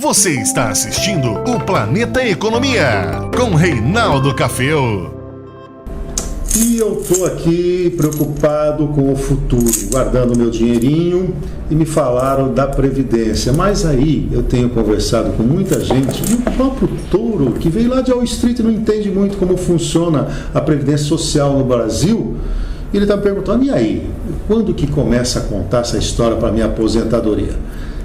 Você está assistindo o Planeta Economia, com Reinaldo Caféu. E eu estou aqui preocupado com o futuro, guardando meu dinheirinho, e me falaram da Previdência. Mas aí eu tenho conversado com muita gente, e o próprio Touro, que veio lá de Wall Street e não entende muito como funciona a Previdência Social no Brasil, e ele está me perguntando, e aí, quando que começa a contar essa história para a minha aposentadoria?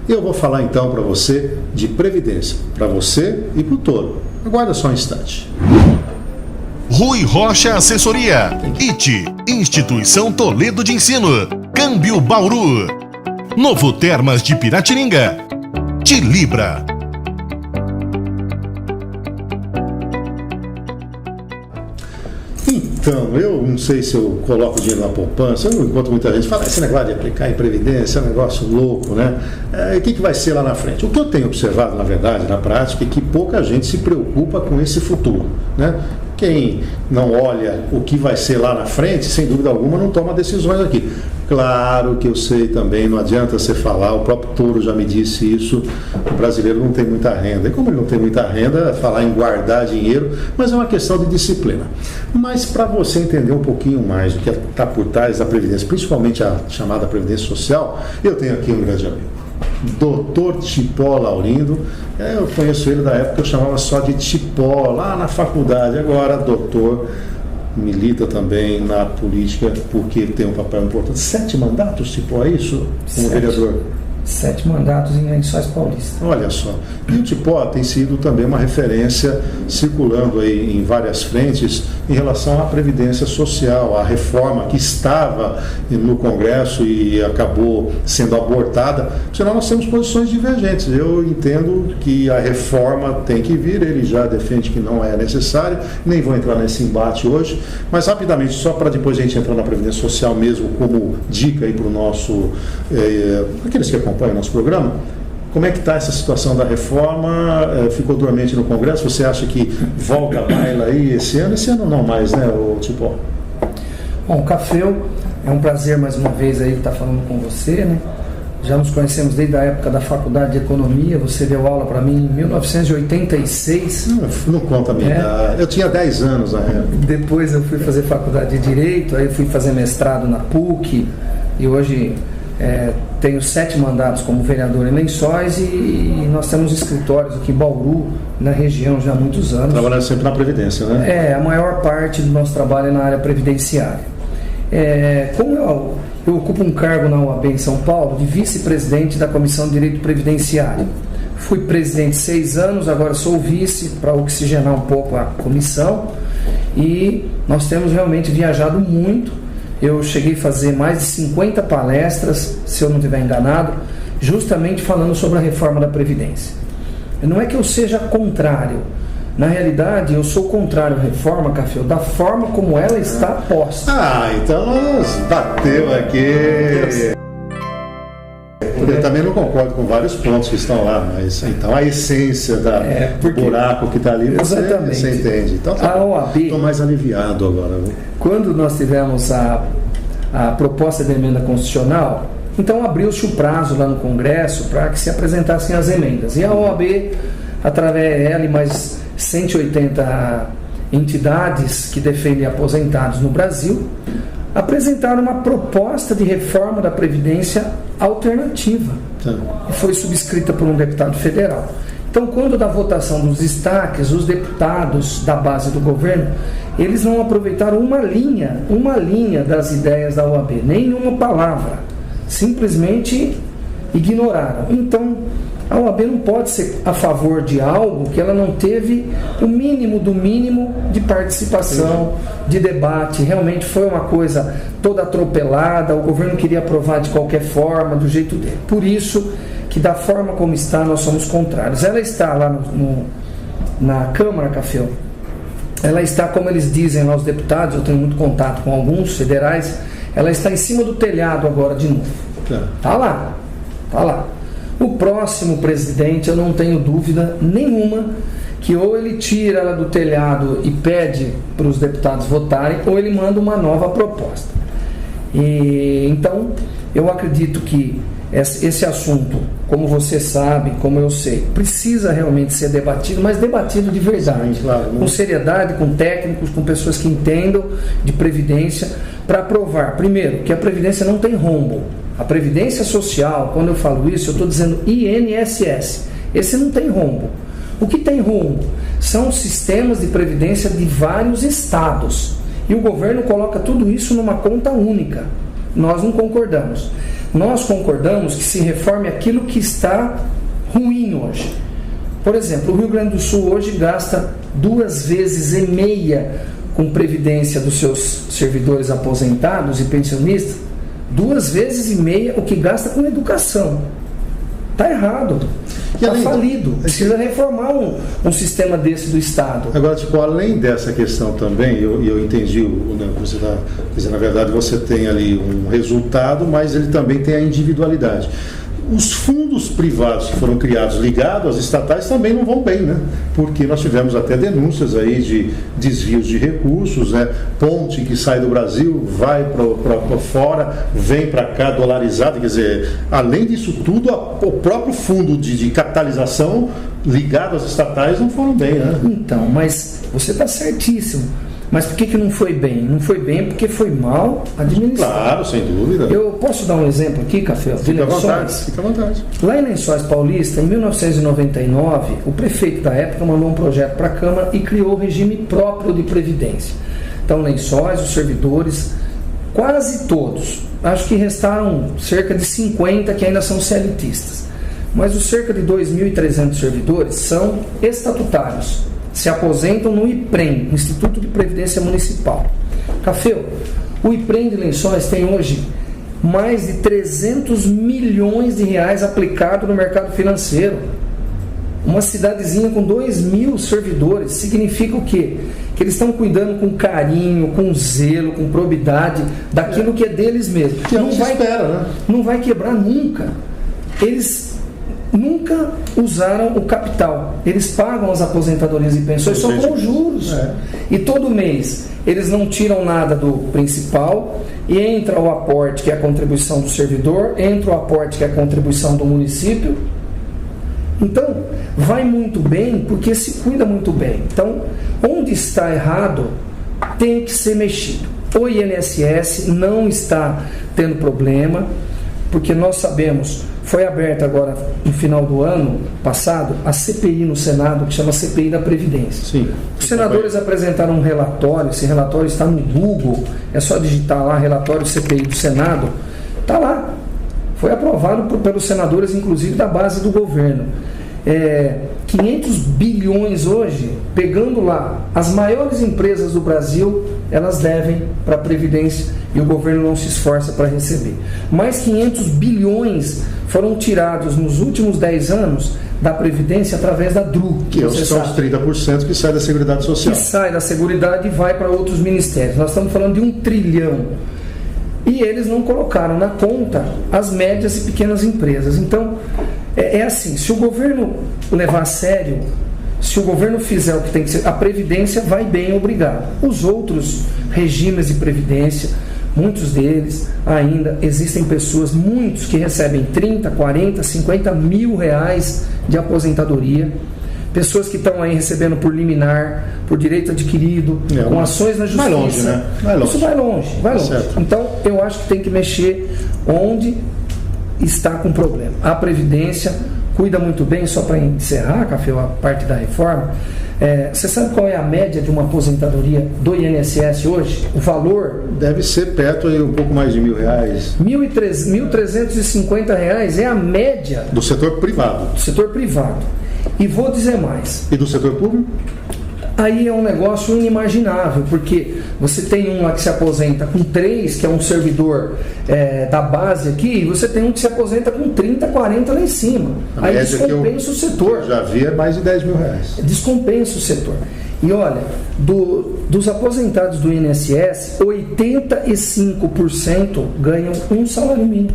Eu vou falar então para você de Previdência, para você e para o Touro. Aguarda só um instante. Rui Rocha Assessoria, IT, Instituição Toledo de Ensino, Câmbio Bauru, Novo Termas de Piratininga, Tilibra. Então, eu não sei se eu coloco dinheiro na poupança, eu encontro muita gente fala, esse negócio de aplicar em Previdência é um negócio louco, né? O que vai ser lá na frente? O que eu tenho observado, na verdade, na prática, é que pouca gente se preocupa com esse futuro, né? Quem não olha o que vai ser lá na frente, sem dúvida alguma, não toma decisões aqui. Claro que eu sei também, não adianta você falar, o próprio Touro já me disse isso, o brasileiro não tem muita renda. E como ele não tem muita renda, falar em guardar dinheiro, mas é uma questão de disciplina. Mas para você entender um pouquinho mais do que está por trás da Previdência, principalmente a chamada Previdência Social, eu tenho aqui um grande amigo. Dr. Tipó Laurindo, eu conheço ele da época que eu chamava só de Tipó, lá na faculdade, agora doutor, milita também na política porque tem um papel importante. 7 mandatos, Tipó, é isso? Como vereador? 7 mandatos em Lençóis Paulista. Olha só. E o Tipó tem sido também uma referência circulando aí em várias frentes em relação à Previdência Social, à reforma que estava no Congresso e acabou sendo abortada, senão nós temos posições divergentes. Eu entendo que a reforma tem que vir, ele já defende que não é necessário, nem vou entrar nesse embate hoje, mas rapidamente, só para depois a gente entrar na Previdência Social mesmo como dica aí para o nosso, aqueles que acompanham o nosso programa, como é que está essa situação da reforma? Ficou dormente no Congresso? Você acha que volta a baila aí esse ano? Esse ano não mais, né, Tipó? Bom, Caféu, é um prazer mais uma vez aí estar falando com você, né? Já nos conhecemos desde a época da Faculdade de Economia, você deu aula para mim em 1986. Não conta a minha idade. Eu tinha 10 anos na época. Depois eu fui fazer Faculdade de Direito, aí fui fazer mestrado na PUC, e hoje tenho 7 mandatos como vereador em Lençóis e nós temos escritórios aqui em Bauru, na região já há muitos anos. Trabalhando sempre na Previdência, né? A maior parte do nosso trabalho é na área previdenciária. Como eu ocupo um cargo na UAB em São Paulo de vice-presidente da Comissão de Direito Previdenciário. Fui presidente 6 anos, agora sou vice para oxigenar um pouco a comissão e nós temos realmente viajado muito. Eu cheguei a fazer mais de 50 palestras, se eu não estiver enganado, justamente falando sobre a reforma da Previdência. Não é que eu seja contrário, na realidade eu sou contrário à reforma, Café, da forma como ela está posta. Então nós bateu aqui. Eu também não concordo com vários pontos que estão lá, mas então a essência do buraco que está ali, você entende. Então a OAB, estou mais aliviado agora. Viu? Quando nós tivemos a proposta de emenda constitucional, então abriu-se o prazo lá no Congresso para que se apresentassem as emendas. E a OAB, através dela e mais 180 entidades que defendem aposentados no Brasil, apresentaram uma proposta de reforma da Previdência alternativa. E foi subscrita por um deputado federal. Então, quando da votação dos destaques, os deputados da base do governo, eles não aproveitaram uma linha das ideias da OAB, nenhuma palavra. Simplesmente ignoraram. Então, a OAB não pode ser a favor de algo que ela não teve o mínimo do mínimo de participação, de debate. Realmente foi uma coisa toda atropelada, o governo queria aprovar de qualquer forma, do jeito dele. Por isso que da forma como está, nós somos contrários. Ela está lá na Câmara, Café, ela está, como eles dizem lá os deputados, eu tenho muito contato com alguns federais, ela está em cima do telhado agora de novo. Está lá. O próximo presidente, eu não tenho dúvida nenhuma que ou ele tira ela do telhado e pede para os deputados votarem, ou ele manda uma nova proposta. E então eu acredito que esse assunto, como você sabe, como eu sei, precisa realmente ser debatido, mas debatido de verdade, sim, claro, com seriedade, com técnicos, com pessoas que entendam de previdência, para provar, primeiro, que a previdência não tem rombo. A previdência social, quando eu falo isso, eu estou dizendo INSS. Esse não tem rombo. O que tem rombo são sistemas de previdência de vários estados. E o governo coloca tudo isso numa conta única. Nós não concordamos. Nós concordamos que se reforme aquilo que está ruim hoje. Por exemplo, o Rio Grande do Sul hoje gasta 2,5 vezes com previdência dos seus servidores aposentados e pensionistas, 2,5 vezes o que gasta com educação. Está errado. Está falido. Precisa reformar um sistema desse do Estado. Agora, além dessa questão também, eu entendi, né, você está dizendo, na verdade, você tem ali um resultado, mas ele também tem a individualidade. Os fundos privados que foram criados ligados às estatais também não vão bem, né? Porque nós tivemos até denúncias aí de desvios de recursos, né? Ponte que sai do Brasil, vai para fora, vem para cá dolarizado, quer dizer, além disso tudo, o próprio fundo de capitalização ligado às estatais não foram bem, né? Então, mas você está certíssimo. Mas por que não foi bem? Não foi bem porque foi mal administrado. Claro, sem dúvida. Eu posso dar um exemplo aqui, Café? Fica à vontade. Lá em Lençóis Paulista, em 1999, o prefeito da época mandou um projeto para a Câmara e criou o regime próprio de previdência. Então, Lençóis, os servidores, quase todos, acho que restaram cerca de 50 que ainda são CLTistas. Mas os cerca de 2.300 servidores são estatutários. Se aposentam no IPREM, Instituto de Previdência Municipal. Café, o IPREM de Lençóis tem hoje mais de 300 milhões de reais aplicado no mercado financeiro. Uma cidadezinha com 2.000 servidores, significa o quê? Que eles estão cuidando com carinho, com zelo, com probidade daquilo que é deles mesmos. Que não vai espera, né? Não vai quebrar nunca. Eles nunca usaram o capital. Eles pagam as aposentadorias e pensões só com juros. E todo mês eles não tiram nada do principal e entra o aporte, que é a contribuição do servidor, entra o aporte, que é a contribuição do município. Então, vai muito bem porque se cuida muito bem. Então, onde está errado, tem que ser mexido. O INSS não está tendo problema, porque nós sabemos, foi aberta agora no final do ano passado a CPI no Senado, que chama CPI da Previdência. Sim. Os senadores apresentaram um relatório, esse relatório está no Google, é só digitar lá, relatório CPI do Senado, está lá. Foi aprovado pelos senadores, inclusive da base do governo. 500 bilhões hoje, pegando lá, as maiores empresas do Brasil, elas devem para a Previdência e o governo não se esforça para receber. Mais 500 bilhões foram tirados nos últimos 10 anos da Previdência através da DRU. Que são os 30% que sai da Seguridade Social. Que sai da Seguridade e vai para outros ministérios. Nós estamos falando de 1 trilhão. E eles não colocaram na conta as médias e pequenas empresas. Então, é assim, se o governo levar a sério, se o governo fizer o que tem que ser, a Previdência vai bem, obrigado. Os outros regimes de Previdência, muitos deles ainda existem pessoas, muitos que recebem 30, 40, 50 mil reais de aposentadoria, pessoas que estão aí recebendo por liminar, por direito adquirido, com ações na justiça. Vai longe, né? Vai longe. Isso vai longe, vai longe. Certo. Então, eu acho que tem que mexer onde está com problema. A Previdência cuida muito bem, só para encerrar, Café, a parte da reforma. Você sabe qual é a média de uma aposentadoria do INSS hoje? O valor? Deve ser perto aí um pouco mais de R$1.000. R$1.350 é a média do setor privado. Do setor privado. E vou dizer mais. E do setor público? Aí é um negócio inimaginável, porque você tem um lá que se aposenta com 3, que é um servidor da base aqui, e você tem um que se aposenta com 30, 40 lá em cima. Aí descompensa o setor. Já vi mais de R$10.000. Descompensa o setor. E olha, dos aposentados do INSS, 85% ganham um salário mínimo.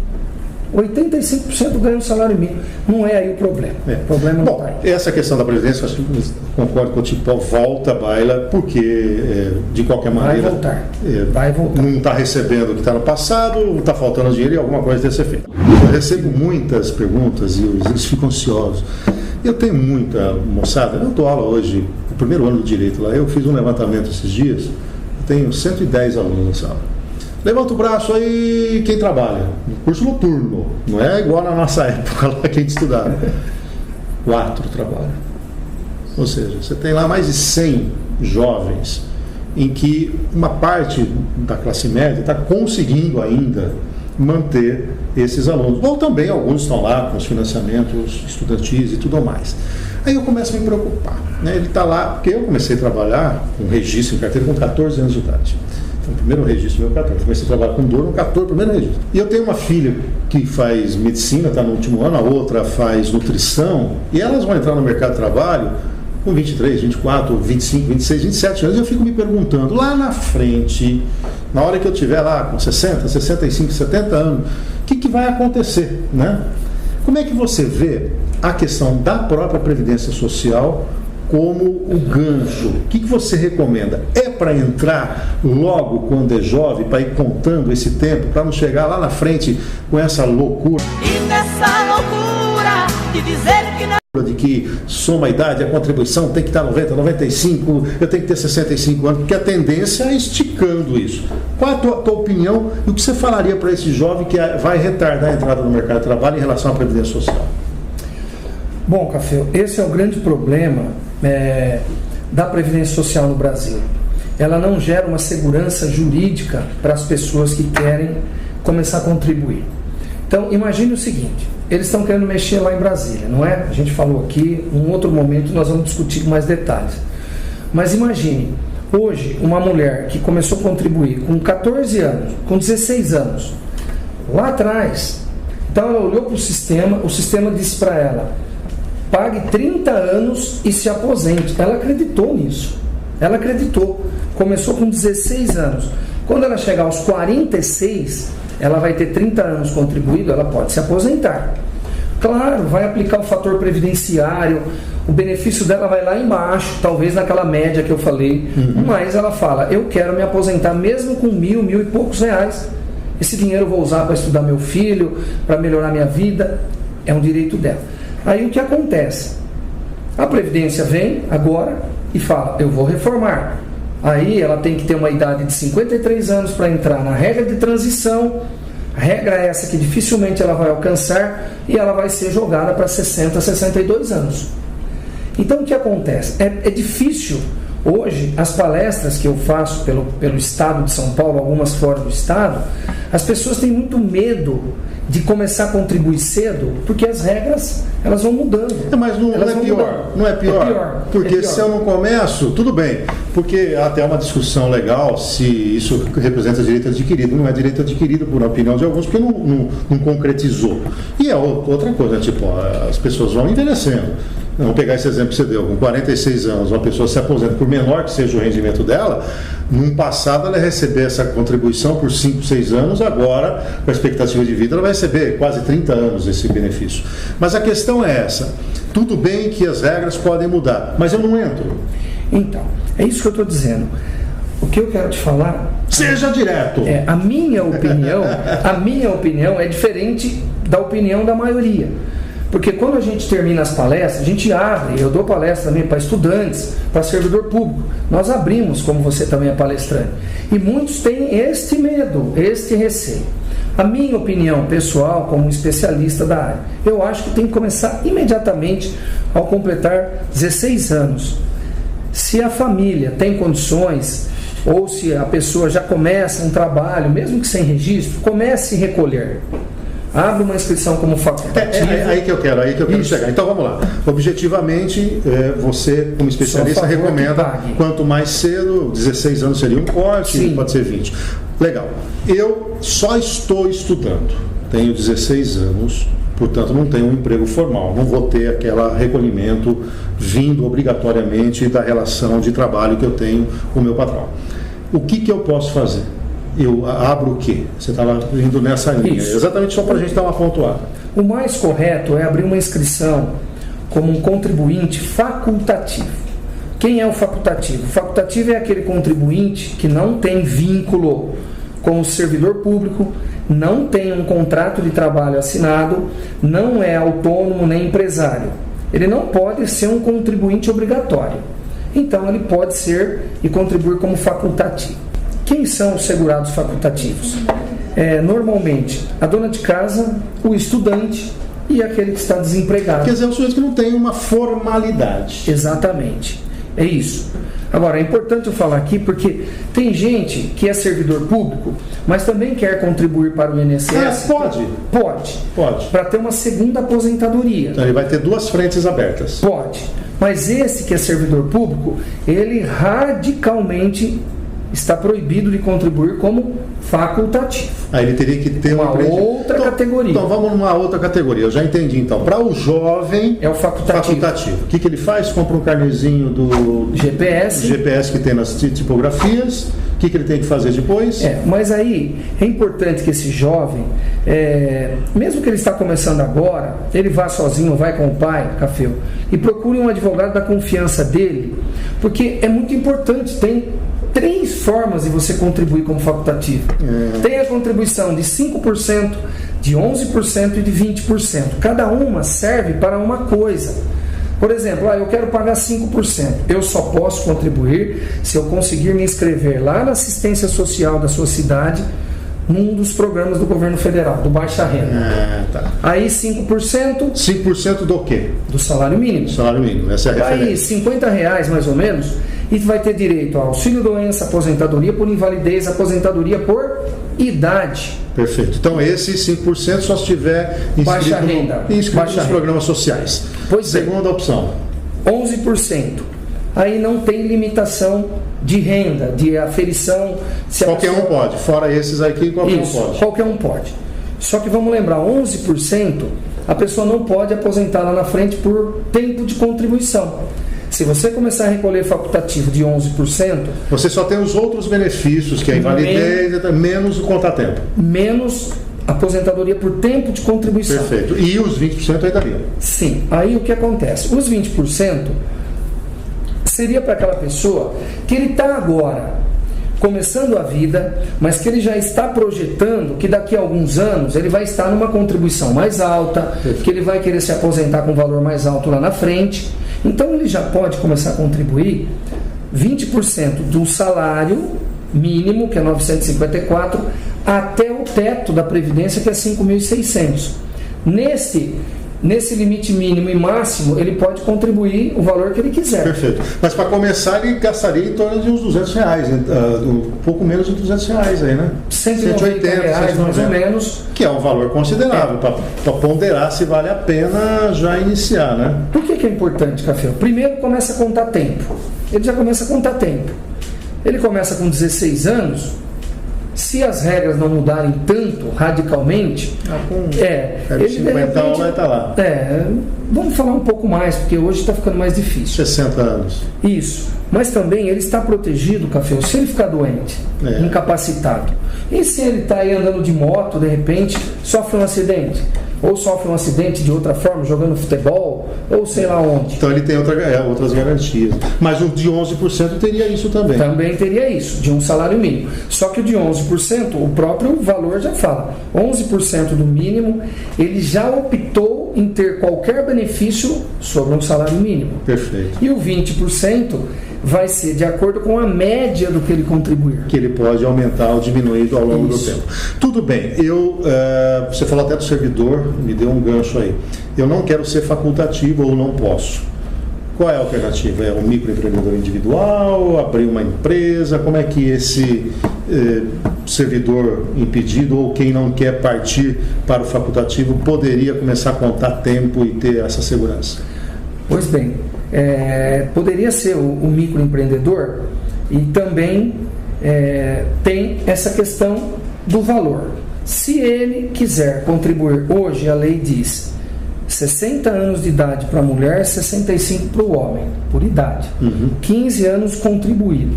85% ganha um salário mínimo. Não é aí o problema. O problema não está aí. Essa questão da Previdência, acho que concordo com o Tipó, volta, baila, porque, de qualquer maneira... Vai voltar. Não está recebendo o que está no passado, está faltando dinheiro e alguma coisa deve ser feita. Eu recebo muitas perguntas e eles ficam ansiosos. Eu tenho muita moçada, eu dou aula hoje, no primeiro ano de Direito lá, eu fiz um levantamento esses dias, eu tenho 110 alunos na sala. Levanta o braço aí quem trabalha, no curso noturno, não é igual na nossa época lá que a gente estudava. 4 trabalham. Ou seja, você tem lá mais de 100 jovens em que uma parte da classe média está conseguindo ainda manter esses alunos. Ou também alguns estão lá com os financiamentos estudantis e tudo mais. Aí eu começo a me preocupar. Né? Ele está lá, porque eu comecei a trabalhar com registro em carteira com 14 anos de idade. Então, o primeiro registro meu 14. Comecei a trabalhar com dor no 14, primeiro registro. E eu tenho uma filha que faz medicina, está no último ano, a outra faz nutrição, e elas vão entrar no mercado de trabalho com 23, 24, 25, 26, 27 anos. Eu fico me perguntando, lá na frente, na hora que eu estiver lá com 60, 65, 70 anos, o que vai acontecer, né? Como é que você vê a questão da própria Previdência Social como o gancho? O que você recomenda? É para entrar logo quando é jovem, para ir contando esse tempo, para não chegar lá na frente com essa loucura? E nessa loucura de dizer que não, de que soma a idade, a contribuição tem que estar 90, 95, eu tenho que ter 65 anos, porque a tendência é esticando isso. Qual é a tua opinião e o que você falaria para esse jovem que vai retardar a entrada no mercado de trabalho em relação à Previdência Social? Bom, Café, esse é o grande problema da Previdência Social no Brasil. Ela não gera uma segurança jurídica para as pessoas que querem começar a contribuir. Então, imagine o seguinte, eles estão querendo mexer lá em Brasília, não é? A gente falou aqui, em um outro momento nós vamos discutir mais detalhes. Mas imagine, hoje, uma mulher que começou a contribuir com 14 anos, com 16 anos, lá atrás, então ela olhou para o sistema disse para ela, pague 30 anos e se aposente. Ela acreditou nisso. Ela acreditou. Começou com 16 anos. Quando ela chegar aos 46, ela vai ter 30 anos contribuído, ela pode se aposentar. Claro, vai aplicar o fator previdenciário, o benefício dela vai lá embaixo, talvez naquela média que eu falei, mas ela fala, eu quero me aposentar mesmo com 1.000 e poucos reais. Esse dinheiro eu vou usar para estudar meu filho, para melhorar minha vida, é um direito dela. Aí o que acontece? A Previdência vem agora e fala, eu vou reformar. Aí ela tem que ter uma idade de 53 anos para entrar na regra de transição, a regra é essa que dificilmente ela vai alcançar e ela vai ser jogada para 60, 62 anos. Então o que acontece? É difícil. Hoje, as palestras que eu faço pelo estado de São Paulo, algumas fora do estado, as pessoas têm muito medo de começar a contribuir cedo, porque as regras, elas vão mudando. Mas não é pior. Não é pior. Porque se eu não começo, tudo bem. Porque até uma discussão legal se isso representa direito adquirido. Não é direito adquirido, por opinião de alguns, porque não concretizou. E é outra coisa, tipo, as pessoas vão envelhecendo. Vamos pegar esse exemplo que você deu, com 46 anos, uma pessoa se aposenta, por menor que seja o rendimento dela, num passado ela ia receber essa contribuição por 5, 6 anos, agora, com a expectativa de vida, ela vai receber quase 30 anos esse benefício. Mas a questão é essa, tudo bem que as regras podem mudar, mas eu não entro. Então, é isso que eu estou dizendo. O que eu quero te falar... Seja direto! A minha opinião é diferente da opinião da maioria. Porque quando a gente termina as palestras, a gente abre, eu dou palestra também para estudantes, para servidor público. Nós abrimos, como você também é palestrante. E muitos têm este medo, este receio. A minha opinião pessoal, como especialista da área, eu acho que tem que começar imediatamente ao completar 16 anos. Se a família tem condições, ou se a pessoa já começa um trabalho, mesmo que sem registro, comece a recolher. Abre uma inscrição como facultativa. Aí que eu quero chegar. Então vamos lá. Objetivamente, você, como especialista, recomenda quanto mais cedo, 16 anos seria um corte, sim, pode ser 20. Legal. Eu só estou estudando. Tenho 16 anos, portanto não tenho um emprego formal. Não vou ter aquele recolhimento vindo obrigatoriamente da relação de trabalho que eu tenho com o meu patrão. O que eu posso fazer? eu abro o quê? Você estava indo nessa linha. Isso. Exatamente só para a gente dar uma pontuada. O mais correto é abrir uma inscrição como um contribuinte facultativo. Quem é o facultativo? O facultativo é aquele contribuinte que não tem vínculo com o servidor público, não tem um contrato de trabalho assinado, não é autônomo nem empresário. Ele não pode ser um contribuinte obrigatório. Então ele pode ser e contribuir como facultativo. Quem são os segurados facultativos? Normalmente a dona de casa, o estudante e aquele que está desempregado. Quer dizer, é um sujeito que não tem uma formalidade. Exatamente, é isso. Agora, é importante eu falar aqui porque tem gente que é servidor público, mas também quer contribuir para o INSS. Pode. Pode. Para ter uma segunda aposentadoria. Então ele vai ter duas frentes abertas. Pode. Mas esse que é servidor público, ele radicalmente está proibido de contribuir como facultativo. Aí ele teria que ter uma outra categoria. Então vamos numa outra categoria. Eu já entendi. Então, para o jovem é o facultativo. O que ele faz? Compra um carnezinho do GPS que tem nas tipografias. O que ele tem que fazer depois? Mas aí é importante que esse jovem, mesmo que ele está começando agora, ele vá sozinho, vai com o pai, Cafeu, e procure um advogado da confiança dele, porque é muito importante. Tem 3 formas de você contribuir como facultativo. Tem a contribuição de 5%, de 11% e de 20%. Cada uma serve para uma coisa. Por exemplo, eu quero pagar 5%. Eu só posso contribuir se eu conseguir me inscrever lá na assistência social da sua cidade, num dos programas do governo federal, do Baixa Renda. Tá. Aí 5%... 5% do quê? Do salário mínimo. Salário mínimo, essa é a referência. Aí R$50 mais ou menos, e vai ter direito ao auxílio-doença, aposentadoria por invalidez, aposentadoria por idade. Perfeito. Então esse 5% só se tiver inscrito nos programas sociais. Segunda opção. 11%. Aí não tem limitação de renda, de aferição. Qualquer um pode. Fora esses aqui, qualquer um pode. Qualquer um pode. Só que vamos lembrar, 11% a pessoa não pode aposentar lá na frente por tempo de contribuição. Se você começar a recolher facultativo de 11%... Você só tem os outros benefícios, que é a invalidez, menos o contratempo. Menos aposentadoria por tempo de contribuição. Perfeito. E os 20% aí daria. Sim. Aí o que acontece? Os 20% seria para aquela pessoa que ele está agora começando a vida, mas que ele já está projetando que daqui a alguns anos ele vai estar numa contribuição mais alta, que ele vai querer se aposentar com um valor mais alto lá na frente. Então ele já pode começar a contribuir 20% do salário mínimo, que é 954, até o teto da Previdência, que é 5.600. Nesse limite mínimo e máximo, ele pode contribuir o valor que ele quiser. Perfeito. Mas para começar, ele gastaria em torno de uns R$200, um pouco menos de R$200 aí, né? R$180 mais ou menos. Que é um valor considerável, para ponderar se vale a pena já iniciar, né? Por que é importante, Café? Primeiro, começa a contar tempo. Ele já começa a contar tempo. Ele começa com 16 anos. Se as regras não mudarem tanto, radicalmente, ele 50 vai estar lá. Vamos falar um pouco mais, porque hoje está ficando mais difícil. 60 anos. Isso. Mas também ele está protegido, Café, se ele ficar doente, incapacitado. E se ele está aí andando de moto, de repente, sofre um acidente? Ou sofre um acidente de outra forma, jogando futebol, ou sei lá onde. Então ele tem outras garantias. Mas o de 11% teria isso também. Também teria isso, de um salário mínimo. Só que o de 11%, o próprio valor já fala. 11% do mínimo, ele já optou em ter qualquer benefício sobre um salário mínimo. Perfeito. E o 20% vai ser de acordo com a média do que ele contribuir. Que ele pode aumentar ou diminuir ao longo do tempo. Tudo bem, você falou até do servidor, me deu um gancho aí. Eu não quero ser facultativo ou não posso. Qual é a alternativa? É um microempreendedor individual, abrir uma empresa? Como é que esse servidor impedido ou quem não quer partir para o facultativo poderia começar a contar tempo e ter essa segurança? Pois bem, poderia ser o microempreendedor e também tem essa questão do valor. Se ele quiser contribuir, hoje a lei diz 60 anos de idade para a mulher, 65 para o homem, por idade. 15 anos contribuído.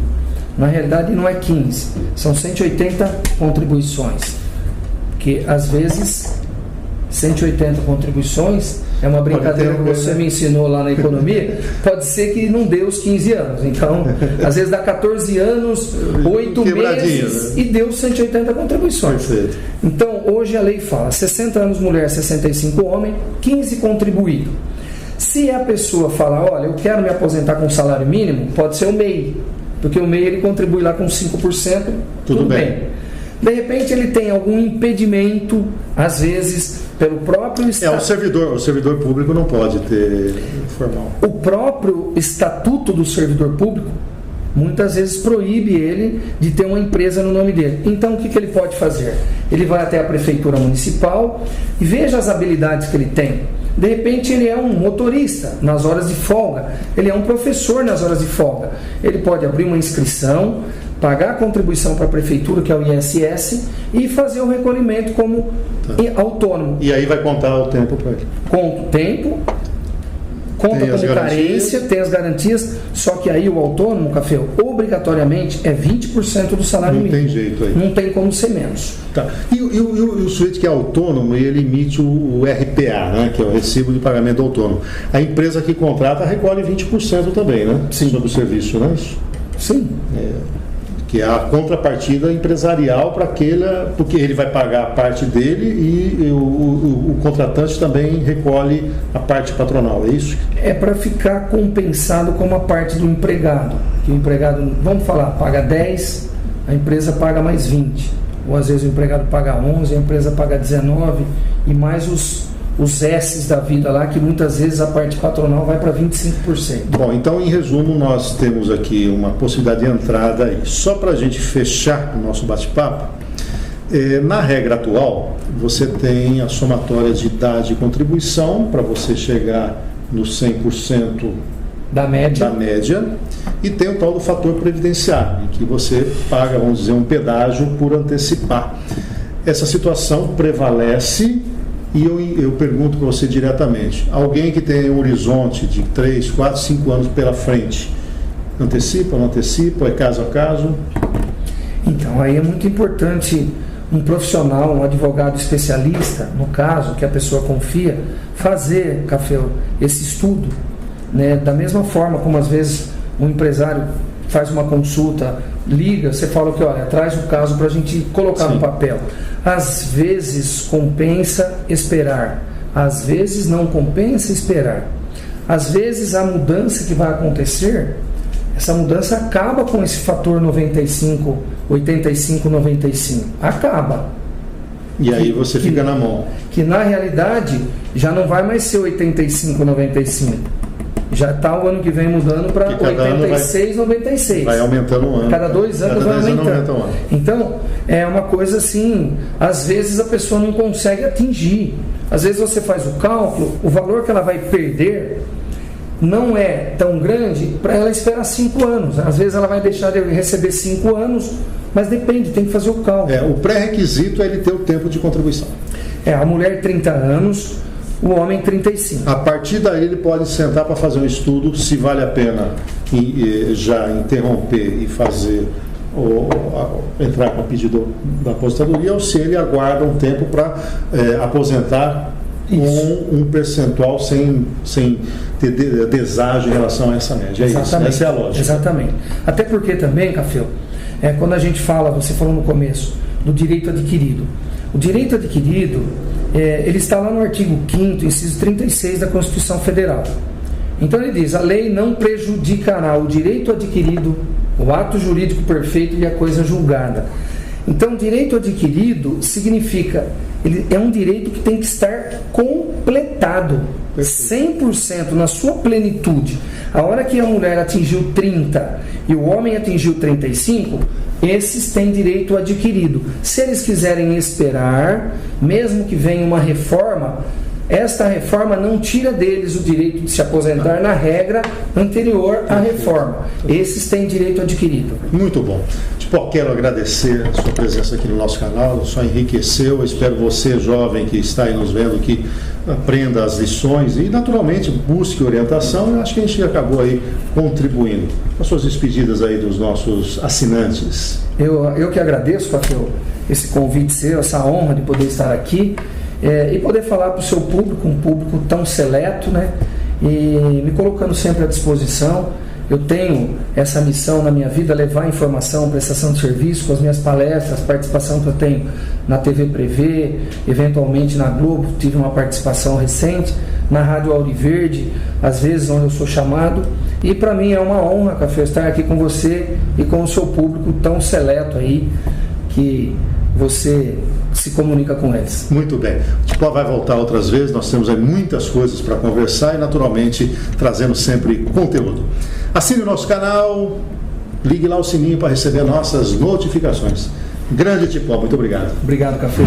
Na realidade não é 15, são 180 contribuições, que às vezes 180 contribuições é uma brincadeira que você me ensinou lá na economia, pode ser que não dê os 15 anos, então às vezes dá 14 anos, 8 meses, né? E deu 180 contribuições. Perfeito. Então hoje a lei fala 60 anos mulher, 65 homem, 15 contribuído. Se a pessoa falar, olha, eu quero me aposentar com salário mínimo, pode ser o MEI, porque o MEI ele contribui lá com 5%, tudo bem. De repente ele tem algum impedimento, às vezes pelo próprio estatuto. O servidor público não pode ter formal. O próprio estatuto do servidor público muitas vezes proíbe ele de ter uma empresa no nome dele. Então o que ele pode fazer? Ele vai até a prefeitura municipal e veja as habilidades que ele tem. De repente ele é um motorista nas horas de folga, ele é um professor nas horas de folga. Ele pode abrir uma inscrição, pagar a contribuição para a prefeitura, que é o ISS, e fazer o recolhimento como autônomo. E aí vai contar o tempo para ele. Conta o tempo, conta como carência, tem as garantias, só que aí o autônomo, Café, obrigatoriamente é 20% do salário mínimo. Não tem jeito aí. Não tem como ser menos. Tá. E o sujeito que é autônomo, ele emite o RPA, né, que é o Recibo de Pagamento Autônomo. A empresa que contrata recolhe 20% também, né? Sim. Sobre o serviço, não é isso? Sim. Que é a contrapartida empresarial para porque ele vai pagar a parte dele e o contratante também recolhe a parte patronal, é isso? É para ficar compensado como a parte do empregado. Que o empregado, vamos falar, paga 10, a empresa paga mais 20. Ou às vezes o empregado paga 11, a empresa paga 19, e mais os S's da vida lá, que muitas vezes a parte patronal vai para 25%. Bom, então em resumo nós temos aqui uma possibilidade de entrada aí. Só para a gente fechar o nosso bate-papo, na regra atual você tem a somatória de idade e contribuição para você chegar no 100% da média, e tem o tal do fator previdenciário, em que você paga, vamos dizer, um pedágio por antecipar. Essa situação prevalece. E eu pergunto para você diretamente, alguém que tem um horizonte de 3, 4, 5 anos pela frente, antecipa, não antecipa, é caso a caso? Então, aí é muito importante um profissional, um advogado especialista, no caso, que a pessoa confia, fazer, Café, esse estudo, né? Da mesma forma como às vezes um empresário faz uma consulta, liga, você fala que, olha, traz o caso para a gente colocar no papel. Às vezes compensa esperar, às vezes não compensa esperar. Às vezes a mudança que vai acontecer, essa mudança acaba com esse fator 95, 85, 95. Acaba. E aí você fica na mão. Que na realidade já não vai mais ser 85, 95. Já está o ano que vem mudando para 86, 96. Vai aumentando um ano. Cada 2 anos vai aumentando. Aumenta um ano. Então, é uma coisa assim, às vezes a pessoa não consegue atingir. Às vezes você faz o cálculo, o valor que ela vai perder não é tão grande para ela esperar 5 anos. Às vezes ela vai deixar de receber 5 anos, mas depende, tem que fazer o cálculo. O pré-requisito é ele ter o tempo de contribuição. A mulher 30 anos, o homem 35. A partir daí ele pode sentar para fazer um estudo se vale a pena já interromper e fazer entrar com o pedido da aposentadoria, ou se ele aguarda um tempo para aposentar com um percentual sem ter deságio em relação a essa média. Isso, essa é a lógica. Exatamente. Até porque também, Café, quando a gente fala, você falou no começo, do direito adquirido. O direito adquirido, ele está lá no artigo 5º, inciso 36 da Constituição Federal. Então ele diz, a lei não prejudicará o direito adquirido, o ato jurídico perfeito e a coisa julgada. Então, direito adquirido significa, ele é um direito que tem que estar completado, 100% na sua plenitude. A hora que a mulher atingiu 30 e o homem atingiu 35, esses têm direito adquirido. Se eles quiserem esperar, mesmo que venha uma reforma, esta reforma não tira deles o direito de se aposentar na regra anterior à reforma. Esses têm direito adquirido. Muito bom. Tipo, quero agradecer a sua presença aqui no nosso canal, só enriqueceu. Eu espero você, jovem que está aí nos vendo, que aprenda as lições e, naturalmente, busque orientação. Eu acho que a gente acabou aí contribuindo. As suas despedidas aí dos nossos assinantes. Eu que agradeço, Cafeu, esse convite seu, essa honra de poder estar aqui e poder falar para o seu público, um público tão seleto, né? E me colocando sempre à disposição. Eu tenho essa missão na minha vida, levar informação, prestação de serviço, com as minhas palestras, participação que eu tenho na TV Prevê, eventualmente na Globo, tive uma participação recente, na Rádio Auriverde, às vezes onde eu sou chamado. E para mim é uma honra, Café, estar aqui com você e com o seu público tão seleto aí, que você se comunica com eles. Muito bem. O Tipó vai voltar outras vezes, nós temos aí muitas coisas para conversar e, naturalmente, trazendo sempre conteúdo. Assine o nosso canal, ligue lá o sininho para receber nossas notificações. Grande Tipó, muito obrigado. Obrigado, Café.